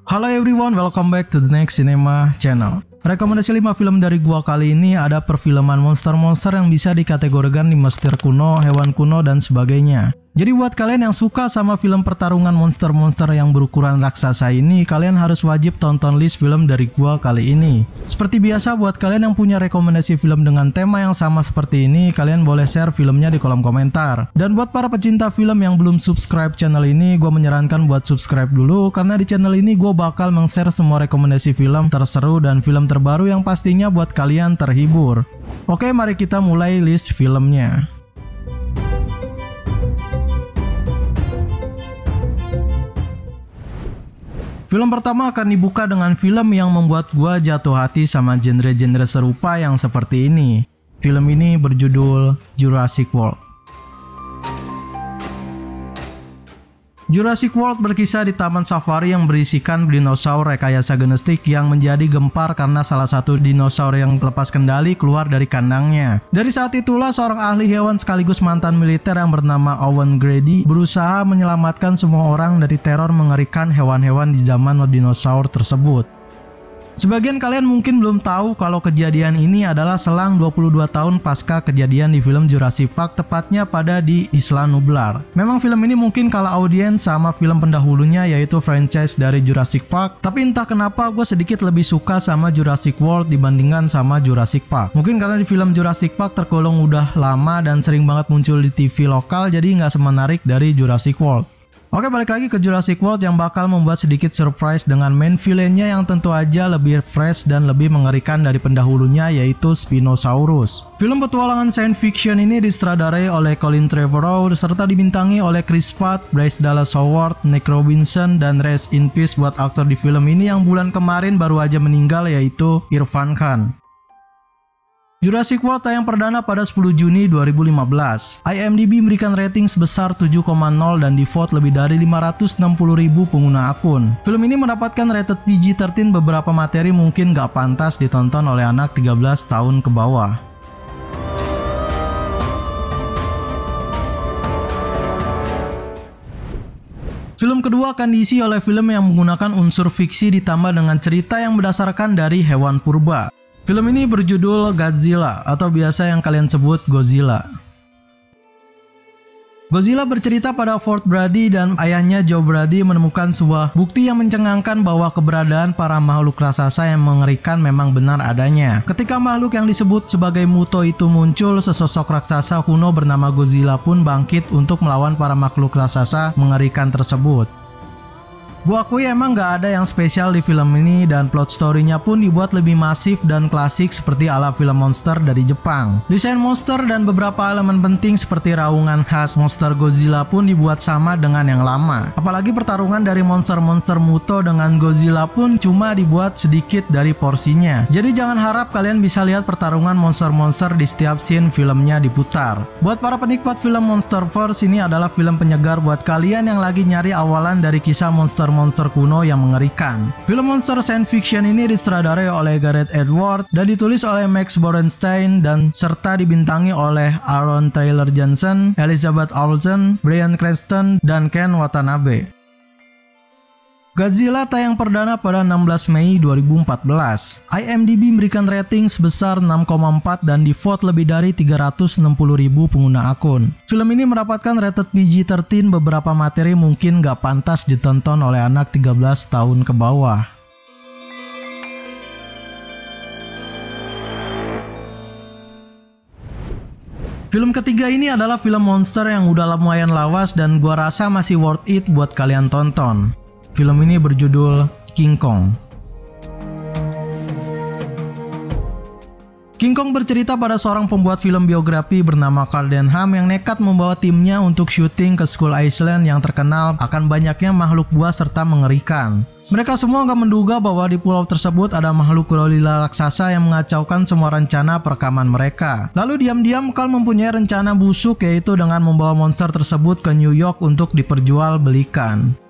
Halo everyone, welcome back to the Next Cinema channel. Rekomendasi 5 film dari gua kali ini ada perfilman monster-monster yang bisa dikategorikan di monster kuno, hewan kuno, dan sebagainya. Jadi buat kalian yang suka sama film pertarungan monster-monster yang berukuran raksasa ini, kalian harus wajib tonton list film dari gua kali ini. Seperti biasa, buat kalian yang punya rekomendasi film dengan tema yang sama seperti ini, kalian boleh share filmnya di kolom komentar. Dan buat para pecinta film yang belum subscribe channel ini, gua menyarankan buat subscribe dulu, karena di channel ini gua bakal meng-share semua rekomendasi film terseru dan film terbaru yang pastinya buat kalian terhibur. Oke, mari kita mulai list filmnya. Film pertama akan dibuka dengan film yang membuat gua jatuh hati sama genre-genre serupa yang seperti ini. Film ini berjudul Jurassic World. Jurassic World berkisah di taman safari yang berisikan dinosaur rekayasa genetik yang menjadi gempar karena salah satu dinosaur yang lepas kendali keluar dari kandangnya. Dari saat itulah seorang ahli hewan sekaligus mantan militer yang bernama Owen Grady berusaha menyelamatkan semua orang dari teror mengerikan hewan-hewan di zaman dinosaur tersebut. Sebagian kalian mungkin belum tahu kalau kejadian ini adalah selang 22 tahun pasca kejadian di film Jurassic Park, tepatnya pada di Isla Nublar. Memang film ini mungkin kalah audiens sama film pendahulunya yaitu franchise dari Jurassic Park, tapi entah kenapa gue sedikit lebih suka sama Jurassic World dibandingkan sama Jurassic Park. Mungkin karena di film Jurassic Park tergolong udah lama dan sering banget muncul di TV lokal, jadi nggak semenarik dari Jurassic World. Oke, balik lagi ke Jurassic World yang bakal membuat sedikit surprise dengan main villainnya yang tentu aja lebih fresh dan lebih mengerikan dari pendahulunya yaitu Spinosaurus. Film petualangan science fiction ini disutradarai oleh Colin Trevorrow serta dibintangi oleh Chris Pratt, Bryce Dallas Howard, Nick Robinson, dan rest in peace buat aktor di film ini yang bulan kemarin baru aja meninggal yaitu Irfan Khan. Jurassic World tayang perdana pada 10 Juni 2015. IMDb memberikan rating sebesar 7,0 dan di-vote lebih dari 560.000 pengguna akun. Film ini mendapatkan rated PG-13, beberapa materi mungkin gak pantas ditonton oleh anak 13 tahun ke bawah. Film kedua akan diisi oleh film yang menggunakan unsur fiksi ditambah dengan cerita yang berdasarkan dari hewan purba. Film ini berjudul Godzilla atau biasa yang kalian sebut Godzilla. Godzilla bercerita pada Fort Brady dan ayahnya Joe Brady menemukan sebuah bukti yang mencengangkan bahwa keberadaan para makhluk raksasa yang mengerikan memang benar adanya. Ketika makhluk yang disebut sebagai Muto itu muncul, sesosok raksasa kuno bernama Godzilla pun bangkit untuk melawan para makhluk raksasa mengerikan tersebut. Gua akui emang gak ada yang spesial di film ini dan plot story-nya pun dibuat lebih masif dan klasik seperti ala film monster dari Jepang. Desain monster dan beberapa elemen penting seperti raungan khas monster Godzilla pun dibuat sama dengan yang lama. Apalagi pertarungan dari monster-monster Muto dengan Godzilla pun cuma dibuat sedikit dari porsinya. Jadi jangan harap kalian bisa lihat pertarungan monster-monster di setiap scene filmnya diputar. Buat para penikmat film Monsterverse, ini adalah film penyegar buat kalian yang lagi nyari awalan dari kisah monster kuno yang mengerikan. Film monster science fiction ini disutradarai oleh Gareth Edwards dan ditulis oleh Max Borenstein dan serta dibintangi oleh Aaron Taylor Johnson, Elizabeth Olsen, Bryan Cranston, dan Ken Watanabe. Godzilla tayang perdana pada 16 Mei 2014. IMDb memberikan rating sebesar 6,4 dan di-vote lebih dari 360.000 pengguna akun. Film ini mendapatkan rated PG-13, beberapa materi mungkin gak pantas ditonton oleh anak 13 tahun ke bawah. Film ketiga ini adalah film monster yang udah lumayan lawas dan gua rasa masih worth it buat kalian tonton. Film ini berjudul King Kong. King Kong bercerita pada seorang pembuat film biografi bernama Carl Denham yang nekat membawa timnya untuk syuting ke Skull Island yang terkenal akan banyaknya makhluk buas serta mengerikan. Mereka semua gak menduga bahwa di pulau tersebut ada makhluk gorila raksasa yang mengacaukan semua rencana perekaman mereka. Lalu diam-diam Carl mempunyai rencana busuk, yaitu dengan membawa monster tersebut ke New York untuk diperjualbelikan.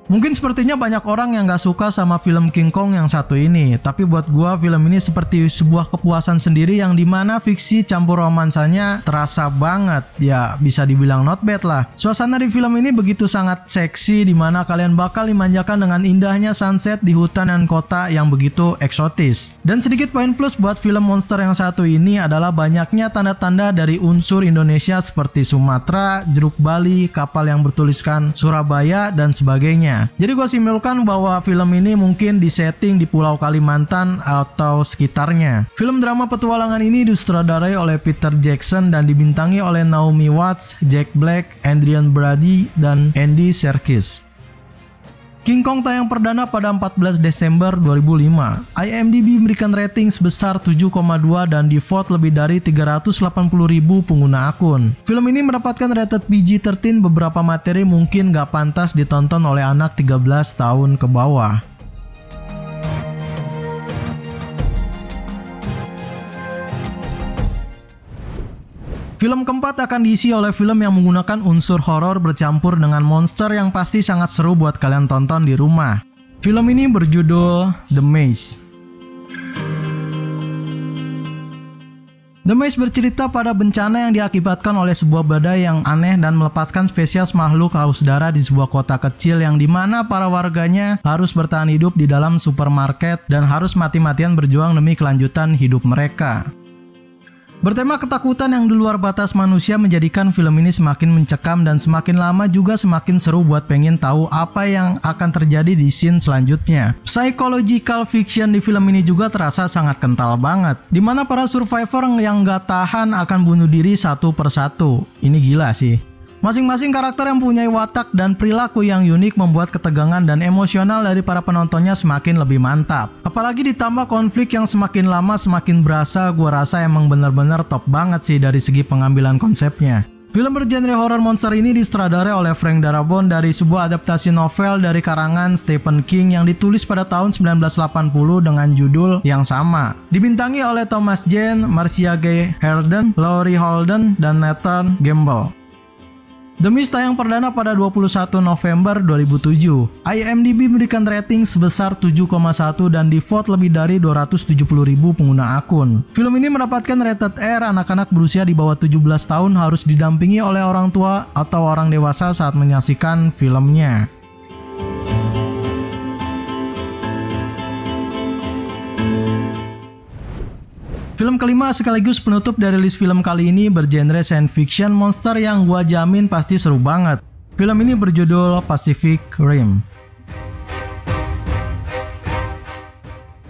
Mungkin sepertinya banyak orang yang gak suka sama film King Kong yang satu ini, tapi buat gua film ini seperti sebuah kepuasan sendiri yang dimana fiksi campur romansanya terasa banget. Ya bisa dibilang not bad lah. Suasana di film ini begitu sangat seksi, dimana kalian bakal dimanjakan dengan indahnya sunset di hutan dan kota yang begitu eksotis. Dan sedikit poin plus buat film monster yang satu ini adalah banyaknya tanda-tanda dari unsur Indonesia seperti Sumatera, Jeruk Bali, kapal yang bertuliskan Surabaya, dan sebagainya. Jadi gue simpulkan bahwa film ini mungkin disetting di Pulau Kalimantan atau sekitarnya. Film drama petualangan ini disutradarai oleh Peter Jackson dan dibintangi oleh Naomi Watts, Jack Black, Adrian Brody, dan Andy Serkis. King Kong tayang perdana pada 14 Desember 2005. IMDb memberikan rating sebesar 7,2 dan di-vote lebih dari 380.000 pengguna akun. Film ini mendapatkan rated PG-13, beberapa materi mungkin gak pantas ditonton oleh anak 13 tahun ke bawah. Film keempat akan diisi oleh film yang menggunakan unsur horor bercampur dengan monster yang pasti sangat seru buat kalian tonton di rumah. Film ini berjudul The Maze. The Maze bercerita pada bencana yang diakibatkan oleh sebuah badai yang aneh dan melepaskan spesies makhluk haus darah di sebuah kota kecil yang dimana para warganya harus bertahan hidup di dalam supermarket dan harus mati-matian berjuang demi kelanjutan hidup mereka. Bertema ketakutan yang di luar batas manusia menjadikan film ini semakin mencekam dan semakin lama juga semakin seru buat pengen tahu apa yang akan terjadi di scene selanjutnya. Psychological fiction di film ini juga terasa sangat kental banget, dimana para survivor yang gak tahan akan bunuh diri satu persatu. Ini gila sih. Masing-masing karakter yang mempunyai watak dan perilaku yang unik membuat ketegangan dan emosional dari para penontonnya semakin lebih mantap. Apalagi ditambah konflik yang semakin lama semakin berasa, gua rasa emang bener-bener top banget sih dari segi pengambilan konsepnya. Film bergenre horror monster ini disutradarai oleh Frank Darabont dari sebuah adaptasi novel dari karangan Stephen King yang ditulis pada tahun 1980 dengan judul yang sama. Dibintangi oleh Thomas Jane, Marcia Gay Harden, Laurie Holden, dan Nathan Gamble. The Mist tayang perdana pada 21 November 2007. IMDb memberikan rating sebesar 7,1 dan di-vote lebih dari 270.000 pengguna akun. Film ini mendapatkan rated R, anak-anak berusia di bawah 17 tahun harus didampingi oleh orang tua atau orang dewasa saat menyaksikan filmnya. Film kelima sekaligus penutup dari list film kali ini bergenre science fiction monster yang gua jamin pasti seru banget. Film ini berjudul Pacific Rim.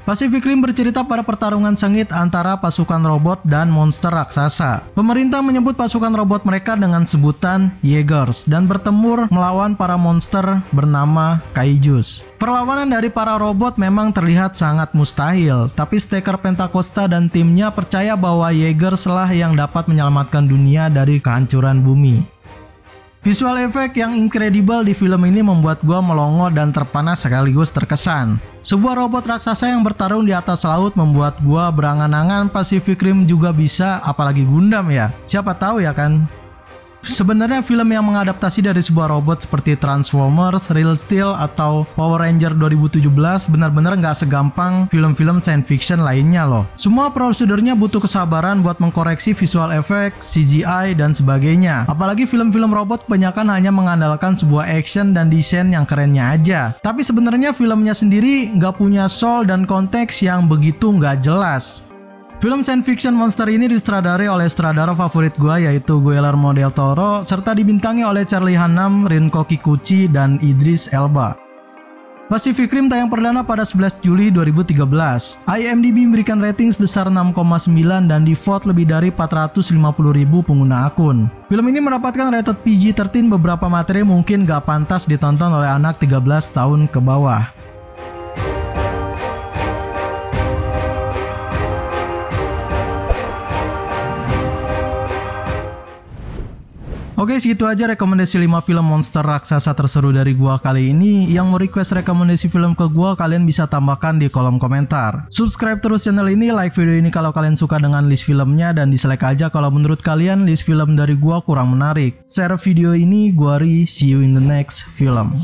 Pacific Rim bercerita pada pertarungan sengit antara pasukan robot dan monster raksasa. Pemerintah menyebut pasukan robot mereka dengan sebutan Jaegers dan bertempur melawan para monster bernama Kaijus. Perlawanan dari para robot memang terlihat sangat mustahil, tapi Staker Pentacosta dan timnya percaya bahwa Jaegers lah yang dapat menyelamatkan dunia dari kehancuran bumi. Visual effect yang incredible di film ini membuat gua melongo dan terpana sekaligus terkesan. Sebuah robot raksasa yang bertarung di atas laut membuat gua berangan-angan Pacific Rim juga bisa, apalagi Gundam ya. Siapa tahu ya kan? Sebenarnya film yang mengadaptasi dari sebuah robot seperti Transformers, Real Steel, atau Power Ranger 2017 benar-benar nggak segampang film-film science fiction lainnya loh. Semua prosedurnya butuh kesabaran buat mengkoreksi visual effect, CGI, dan sebagainya. Apalagi film-film robot kebanyakan hanya mengandalkan sebuah action dan desain yang kerennya aja. Tapi sebenarnya filmnya sendiri nggak punya soul dan konteks yang begitu nggak jelas. Film science fiction monster ini disutradarai oleh sutradara favorit gue yaitu Guillermo del Toro serta dibintangi oleh Charlie Hunnam, Rinko Kikuchi, dan Idris Elba. Pacific Rim tayang perdana pada 11 Juli 2013. IMDb memberikan rating sebesar 6,9 dan di-vote lebih dari 450.000 pengguna akun. Film ini mendapatkan rated PG-13, beberapa materi mungkin gak pantas ditonton oleh anak 13 tahun ke bawah. Oke, segitu aja rekomendasi 5 film monster raksasa terseru dari gua kali ini. Yang mau request rekomendasi film ke gua, kalian bisa tambahkan di kolom komentar. Subscribe terus channel ini, like video ini kalau kalian suka dengan list filmnya, dan dislike aja kalau menurut kalian list film dari gua kurang menarik. Share video ini, gua Ri, see you in the next film.